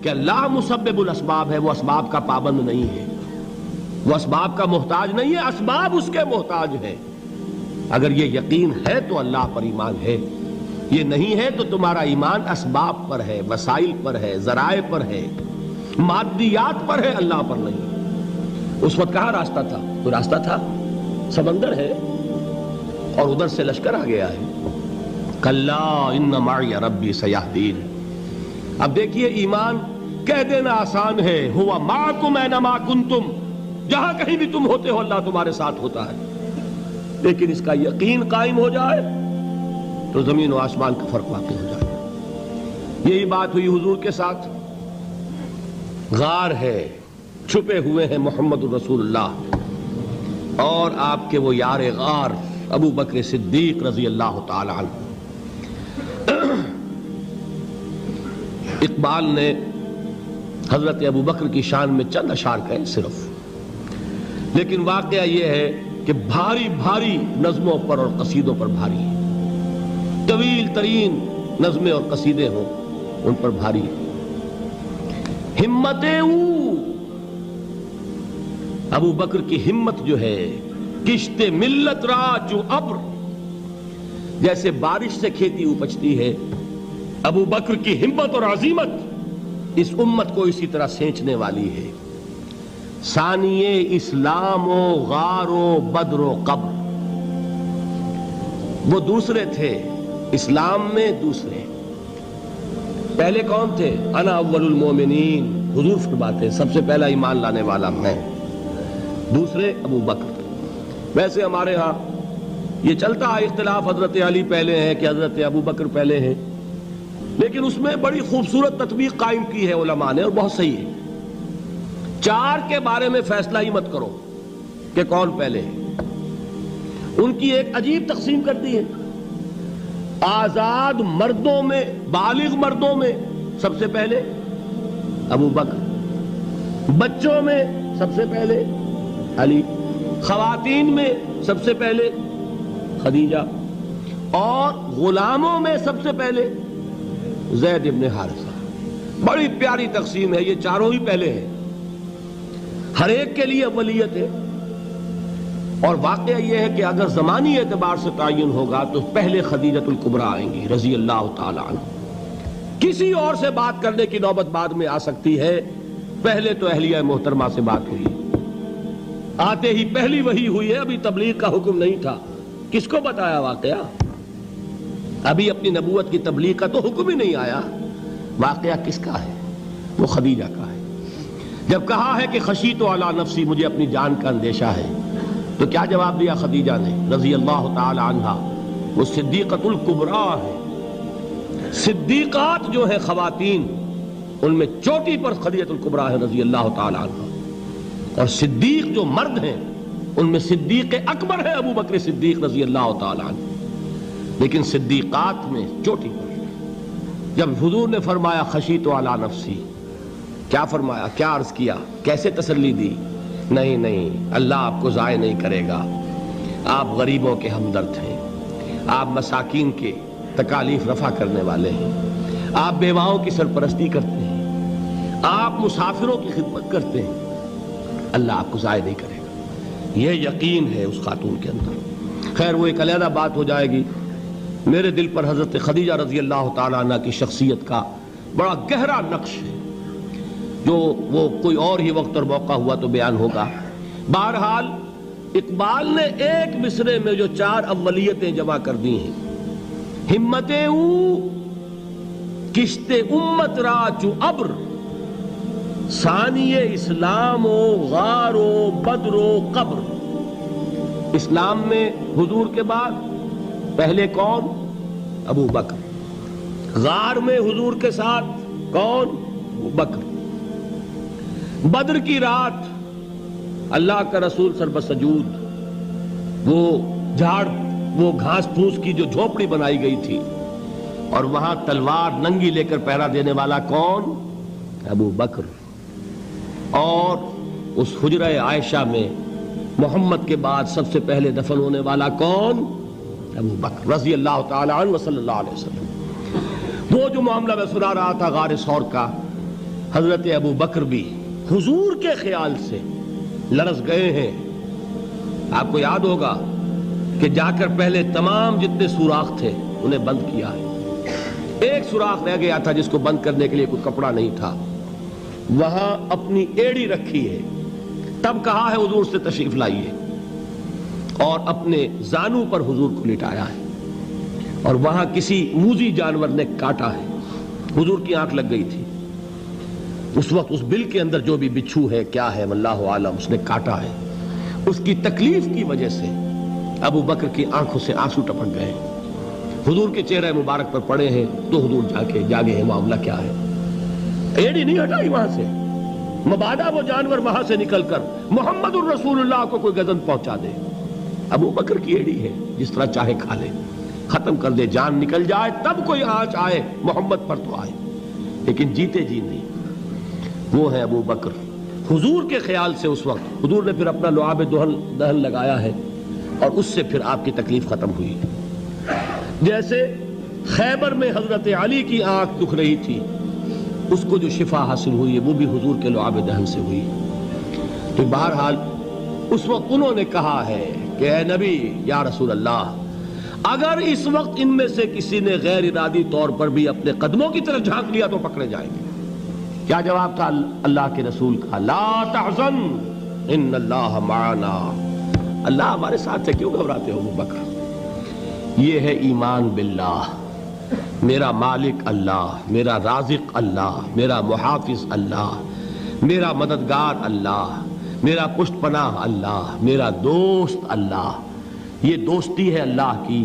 کہ اللہ مسبب الاسباب ہے، وہ اسباب کا پابند نہیں ہے، وہ اسباب کا محتاج نہیں ہے، اسباب اس کے محتاج ہیں۔ اگر یہ یقین ہے تو اللہ پر ایمان ہے، یہ نہیں ہے تو تمہارا ایمان اسباب پر ہے، وسائل پر ہے، ذرائع پر ہے، مادیات پر ہے، اللہ پر نہیں۔ اس وقت کہاں راستہ تھا؟ کوئی راستہ تھا؟ سمندر ہے اور ادھر سے لشکر آ گیا ہے۔ کلا ان معی ربی سیہدین۔ اب دیکھیے ایمان کہہ دینا آسان ہے، ہوا معکم اینما کنتم، جہاں کہیں بھی تم ہوتے ہو اللہ تمہارے ساتھ ہوتا ہے، لیکن اس کا یقین قائم ہو جائے تو زمین و آسمان کا فرق واقع ہو جائے۔ یہی بات ہوئی حضور کے ساتھ۔ غار ہے، چھپے ہوئے ہیں محمد الرسول اللہ اور آپ کے وہ یار غار ابو بکر صدیق رضی اللہ تعالی عنہ۔ اقبال نے حضرت ابو بکر کی شان میں چند اشعار کہے صرف، لیکن واقعہ یہ ہے کہ بھاری بھاری نظموں پر اور قصیدوں پر بھاری ہے، طویل ترین نظمیں اور قصیدے ہوں ان پر بھاری ہے۔ ہمتیں ابو بکر کی ہمت جو ہے، کشت ملت را جو ابر، جیسے بارش سے کھیتی اپجتی ہے، ابو بکر کی ہمت اور عزیمت اس امت کو اسی طرح سینچنے والی ہے۔ ثانیے اسلام و غار و بدر و قبر، وہ دوسرے تھے اسلام میں، دوسرے پہلے کون تھے؟ انا اول المومنین، حضور فرماتے ہیں سب سے پہلا ایمان لانے والا میں، دوسرے ابو بکر۔ ویسے ہمارے ہاں یہ چلتا ہے اختلاف، حضرت علی پہلے ہیں کہ حضرت ابو بکر پہلے ہیں، لیکن اس میں بڑی خوبصورت تطبیق قائم کی ہے علماء نے اور بہت صحیح ہے۔ چار کے بارے میں فیصلہ ہی مت کرو کہ کون پہلے ہے، ان کی ایک عجیب تقسیم کر دی ہے۔ آزاد مردوں میں، بالغ مردوں میں سب سے پہلے ابو بکر، بچوں میں سب سے پہلے علی، خواتین میں سب سے پہلے خدیجہ، اور غلاموں میں سب سے پہلے زید ابن حارثہ۔ بڑی پیاری تقسیم ہے، یہ چاروں ہی پہلے ہیں، ہر ایک کے لیے اولیت ہے۔ اور واقعہ یہ ہے کہ اگر زمانی اعتبار سے تعین ہوگا تو پہلے خدیجۃ الکبریٰ آئیں گی رضی اللہ تعالی عنہ۔ کسی اور سے بات کرنے کی نوبت بعد میں آ سکتی ہے، پہلے تو اہلیہ محترمہ سے بات ہوئی، آتے ہی پہلی وحی ہوئی ہے، ابھی تبلیغ کا حکم نہیں تھا۔ کس کو بتایا واقعہ؟ ابھی اپنی نبوت کی تبلیغ کا تو حکم ہی نہیں آیا۔ واقعہ کس کا ہے؟ وہ خدیجہ کا ہے۔ جب کہا ہے کہ خشیت علی نفسی، مجھے اپنی جان کا اندیشہ ہے، تو کیا جواب دیا خدیجہ نے رضی اللہ تعالی عنہا؟ وہ صدیقۃ الکبریٰ ہے۔ صدیقات جو ہیں خواتین، ان میں چوٹی پر خدیجۃ الکبریٰ ہے رضی اللہ تعالی عنہا، اور صدیق جو مرد ہیں ان میں صدیق اکبر ہے ابو بکر صدیق رضی اللہ تعالی عنہ، لیکن صدیقات میں چوٹی پر۔ جب حضور نے فرمایا خشیت علی نفسی، کیا فرمایا؟ کیا عرض کیا؟ کیسے تسلی دی؟ نہیں نہیں، اللہ آپ کو ضائع نہیں کرے گا، آپ غریبوں کے ہمدرد ہیں، آپ مساکین کے تکالیف رفع کرنے والے ہیں، آپ بیواؤں کی سرپرستی کرتے ہیں، آپ مسافروں کی خدمت کرتے ہیں، اللہ آپ کو ضائع نہیں کرے گا۔ یہ یقین ہے اس خاتون کے اندر۔ خیر وہ ایک علیحدہ بات ہو جائے گی۔ میرے دل پر حضرت خدیجہ رضی اللہ تعالیٰ عنہ کی شخصیت کا بڑا گہرا نقش ہے، جو وہ کوئی اور ہی وقت اور موقع ہوا تو بیان ہوگا۔ بہرحال اقبال نے ایک مصرے میں جو چار اولیتیں جمع کر دی ہیں، ہمتیں کشت امت را چو ابر، ثانی اسلام و غار و بدر و قبر۔ اسلام میں حضور کے بعد پہلے کون؟ ابو بکر۔ غار میں حضور کے ساتھ کون؟ ابو بکر۔ بدر کی رات اللہ کا رسول سربسجود، وہ جھاڑ، وہ گھاس پھوس کی جو جھوپڑی بنائی گئی تھی، اور وہاں تلوار ننگی لے کر پہرا دینے والا کون؟ ابو بکر۔ اور اس حجرہ عائشہ میں محمد کے بعد سب سے پہلے دفن ہونے والا کون؟ ابو بکر رضی اللہ تعالی عنہ وصلی اللہ علیہ وسلم۔ وہ جو معاملہ میں سنا رہا تھا غار ثور کا، حضرت ابو بکر بھی حضور کے خیال سے لرز گئے ہیں. آپ کو یاد ہوگا کہ جا کر پہلے تمام جتنے سوراخ تھے انہیں بند کیا ہے. ایک سوراخ رہ گیا تھا جس کو بند کرنے کے لیے کوئی کپڑا نہیں تھا. وہاں اپنی ایڑی رکھی ہے. تب کہا ہے حضور سے تشریف لائیے, اور اپنے زانو پر حضور کو لٹایا ہے. اور وہاں کسی موذی جانور نے کاٹا ہے. حضور کی آنکھ لگ گئی تھی. اس وقت اس بل کے اندر جو بھی بچھو ہے کیا ہے واللہ عالم, اس نے کاٹا ہے. اس کی تکلیف کی وجہ سے ابو بکر کی آنکھوں سے آنسو ٹپک گئے. حضور کے چہرے مبارک پر پڑے ہیں تو حضور جاگے ہیں, معاملہ کیا ہے. ایڑی نہیں ہٹائی وہاں سے, مبادا وہ جانور وہاں سے نکل کر محمد الرسول اللہ کو کوئی گزن پہنچا دے. ابو بکر کی ایڑی ہے, جس طرح چاہے کھا لے, ختم کر دے, جان نکل جائے تب کوئی آنچ آئے محمد پر تو آئے, لیکن جیتے جی نہیں. وہ ہے ابو بکر. حضور کے خیال سے اس وقت حضور نے پھر اپنا لعاب دہن لگایا ہے, اور اس سے پھر آپ کی تکلیف ختم ہوئی. جیسے خیبر میں حضرت علی کی آنکھ دکھ رہی تھی, اس کو جو شفا حاصل ہوئی ہے وہ بھی حضور کے لعاب دہن سے ہوئی. تو بہرحال اس وقت انہوں نے کہا ہے کہ اے نبی یا رسول اللہ, اگر اس وقت ان میں سے کسی نے غیر ارادی طور پر بھی اپنے قدموں کی طرف جھانک لیا تو پکڑے جائیں گے. کیا جواب تھا اللہ کے رسول کا؟ لا تحزن ان اللہ معنا. اللہ ہمارے ساتھ ہے, کیوں گھبراتے ہو ابو بکر. یہ ہے ایمان باللہ, میرا مالک اللہ, میرا رازق اللہ, میرا محافظ اللہ, میرا مددگار اللہ, میرا پشت پناہ اللہ, میرا دوست اللہ. یہ دوستی ہے اللہ کی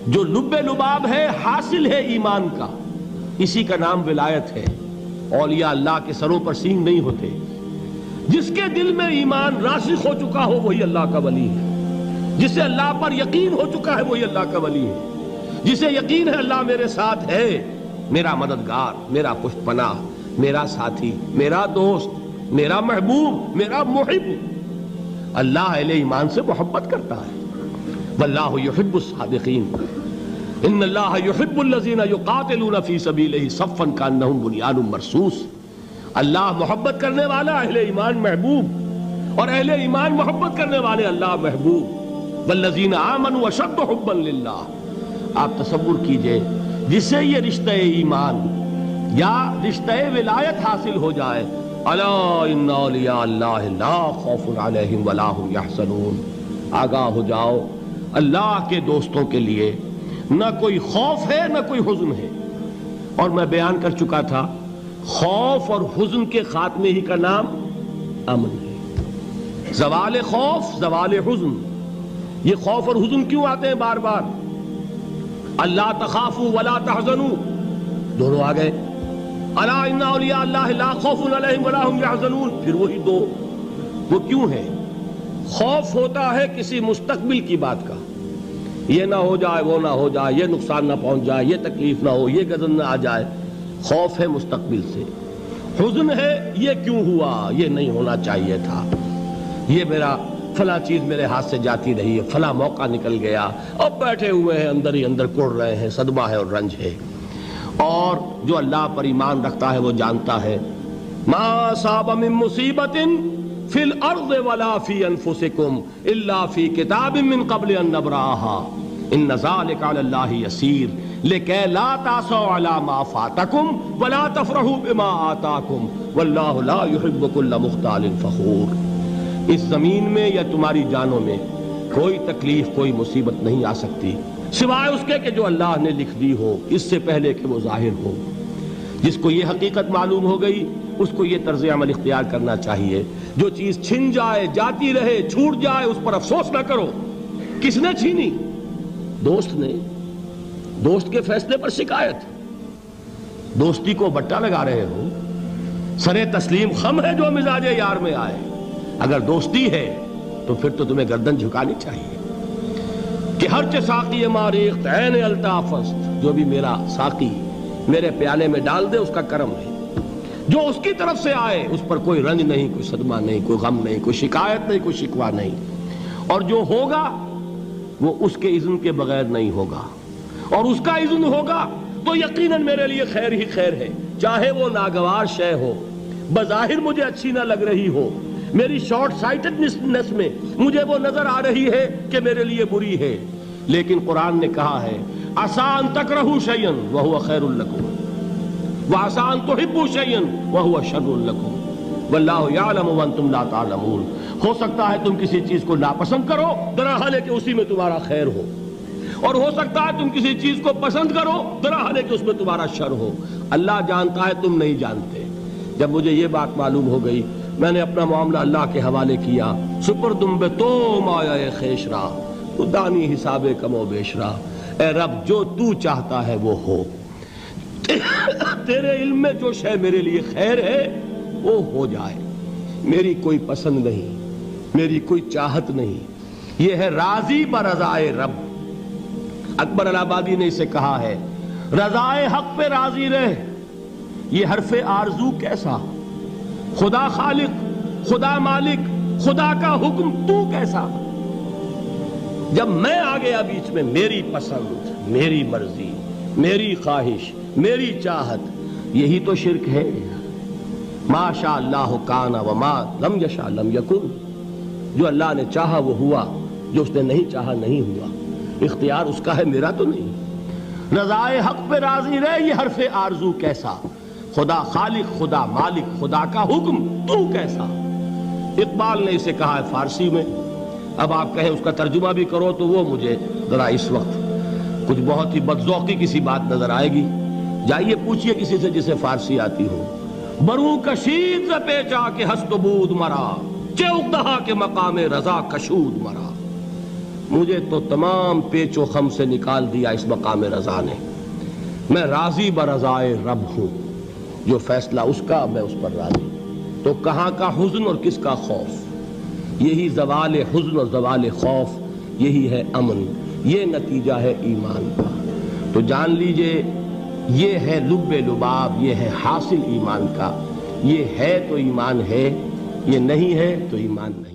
جو لب لباب ہے, حاصل ہے ایمان کا. اسی کا نام ولایت ہے. اولیاء اللہ کے سروں پر سینگ نہیں ہوتے. جس کے دل میں ایمان راسخ ہو چکا ہو وہی اللہ کا ولی ہے. جسے اللہ پر یقین ہو چکا ہے وہی اللہ کا ولی ہے. جسے یقین ہے اللہ میرے ساتھ ہے, میرا مددگار, میرا پشت پناہ, میرا ساتھی, میرا دوست, میرا محبوب, میرا محب. اللہ اہل ایمان سے محبت کرتا ہے. واللہ یحب الصادقین. ان اللہ یحب الذین یقاتلون فی سبیلہ صفا کانہم بنیان مرصوص. اللہ محبت کرنے والا, اہل ایمان محبوب, اور اہل ایمان محبت کرنے والے اللہ محبوب. والذین آمنوا اشد حبا للہ. آپ تصور کیجئے جسے یہ رشتہ ایمان یا رشتہ ولایت حاصل ہو جائے, الا ان اولیاء اللہ لا خوف علیہم ولا هم یحزنون. آگاہ ہو جاؤ, اللہ کے دوستوں کے لیے نہ کوئی خوف ہے نہ کوئی حزن ہے. اور میں بیان کر چکا تھا, خوف اور حزن کے خاتمے ہی کا نام امن ہے. زوال خوف, زوال حزن. یہ خوف اور حزن کیوں آتے ہیں بار بار؟ اللہ تخافوا ولا تحزنوا, دونوں آ گئے. الا ان اولیاء اللہ لا خوف علیہم ولا هم یحزنون, پھر وہی دو. وہ کیوں ہے؟ خوف ہوتا ہے کسی مستقبل کی بات کا, یہ نہ ہو جائے, وہ نہ ہو جائے, یہ نقصان نہ پہنچ جائے, یہ تکلیف نہ ہو, یہ غضب نہ آ جائے. خوف ہے مستقبل سے. حزن ہے یہ کیوں ہوا, یہ نہیں ہونا چاہیے تھا, یہ میرا فلاں چیز میرے ہاتھ سے جاتی رہی ہے, فلاں موقع نکل گیا, اب بیٹھے ہوئے ہیں اندر ہی اندر کڑ رہے ہیں, صدمہ ہے اور رنج ہے. اور جو اللہ پر ایمان رکھتا ہے وہ جانتا ہے ما اصاب من مصیبت فی الارض ولا فی انفسکم الا فی کتاب من قبل ان نبرأها ان ذلک علی اللہ یسیر لکی لا تعصوا علی ما فاتکم ولا تفرحوا بما آتاکم واللہ لا یحب کل مختال فخور. اس زمین میں یا تمہاری جانوں میں کوئی تکلیف, کوئی مصیبت نہیں آ سکتی سوائے اس کے کہ جو اللہ نے لکھ دی ہو, اس سے پہلے کہ وہ ظاہر ہو. جس کو یہ حقیقت معلوم ہو گئی اس کو یہ طرز عمل اختیار کرنا چاہیے. جو چیز چھن جائے, جاتی رہے, چھوٹ جائے, اس پر افسوس نہ کرو. کس نے چھینی؟ دوست نے. دوست کے فیصلے پر شکایت. دوستی کو بٹا لگا رہے ہو, سرے تسلیم خم ہے جو مزاج یار میں آئے. اگر دوستی ہے تو پھر تو تمہیں گردن جھکانی چاہیے کہ ہر چہ ساقی ماریخت عین الطافست, جو بھی میرا ساقی میرے پیالے میں ڈال دے اس کا کرم ہے. جو اس کی طرف سے آئے اس پر کوئی رنج نہیں, کوئی صدمہ نہیں, کوئی غم نہیں, کوئی شکایت نہیں, کوئی شکوہ نہیں. اور جو ہوگا وہ اس کے اذن کے بغیر نہیں ہوگا, اور اس کا اذن ہوگا تو یقیناً میرے لیے خیر ہی خیر ہے, چاہے وہ ناگوار شے ہو, بظاہر مجھے اچھی نہ لگ رہی ہو، میری شارٹ سائٹڈنس میں مجھے وہ نظر آ رہی ہے کہ میرے لیے بری ہے، لیکن قرآن نے کہا ہے عسیٰ ان تکرہوا شیئا وہو خیر لکم وعسیٰ ان تحبوا شیئا وہو شر لکم واللہ یعلم وانتم لا تعلمون۔ ہو سکتا ہے تم کسی چیز کو ناپسند کرو درحال ہے کہ اسی میں تمہارا خیر ہو، اور ہو سکتا ہے تم کسی چیز کو پسند کرو درحال ہے کہ اس میں تمہارا شر ہو۔ اللہ جانتا ہے، تم نہیں جانتے۔ جب مجھے یہ بات معلوم ہو گئی، میں نے اپنا معاملہ اللہ کے حوالے کیا۔ سپردم بے تو مایا خیش را تو دانی حساب کم و بیش را، اے رب جو تو چاہتا ہے وہ ہو، تیرے علم میں جو شے میرے لیے خیر ہے وہ ہو جائے، میری کوئی پسند نہیں، میری کوئی چاہت نہیں، یہ ہے راضی برضائے رب۔ اکبر الہ آبادی نے اسے کہا ہے رضائے حق پہ راضی رہ، یہ حرف آرزو کیسا، خدا خالق، خدا مالک، خدا کا حکم تو کیسا۔ جب میں آ گیا بیچ میں، میری پسند، میری مرضی، میری خواہش، میری چاہت، یہی تو شرک ہے۔ ما شاء اللہ کان وما لم یشاء لم یکن، جو اللہ نے چاہا وہ ہوا، جو اس نے نہیں چاہا نہیں ہوا، اختیار اس کا ہے، میرا تو نہیں۔ رضائے حق پہ راضی رہے، یہ حرف آرزو کیسا، خدا خالق، خدا مالک، خدا کا حکم تو کیسا۔ اقبال نے اسے کہا ہے فارسی میں، اب آپ کہیں اس کا ترجمہ بھی کرو تو وہ مجھے ذرا اس وقت کچھ بہت ہی بدذوقی کسی بات نظر آئے گی۔ جائیے پوچھئے کسی سے جسے فارسی آتی ہو۔ بروں کشید ز پیچا کے ہست و بود مرا، چے اقدہا کے مقام رضا کشود مرا۔ مجھے تو تمام پیچ و خم سے نکال دیا اس مقام رضا نے، میں راضی برضائے رب ہوں، جو فیصلہ اس کا میں اس پر راضی۔ تو کہاں کا حزن اور کس کا خوف، یہی زوال حزن اور زوال خوف، یہی ہے امن، یہ نتیجہ ہے ایمان کا۔ تو جان لیجئے یہ ہے لب لباب، یہ ہے حاصل ایمان کا، یہ ہے تو ایمان ہے، یہ نہیں ہے تو ایمان نہیں۔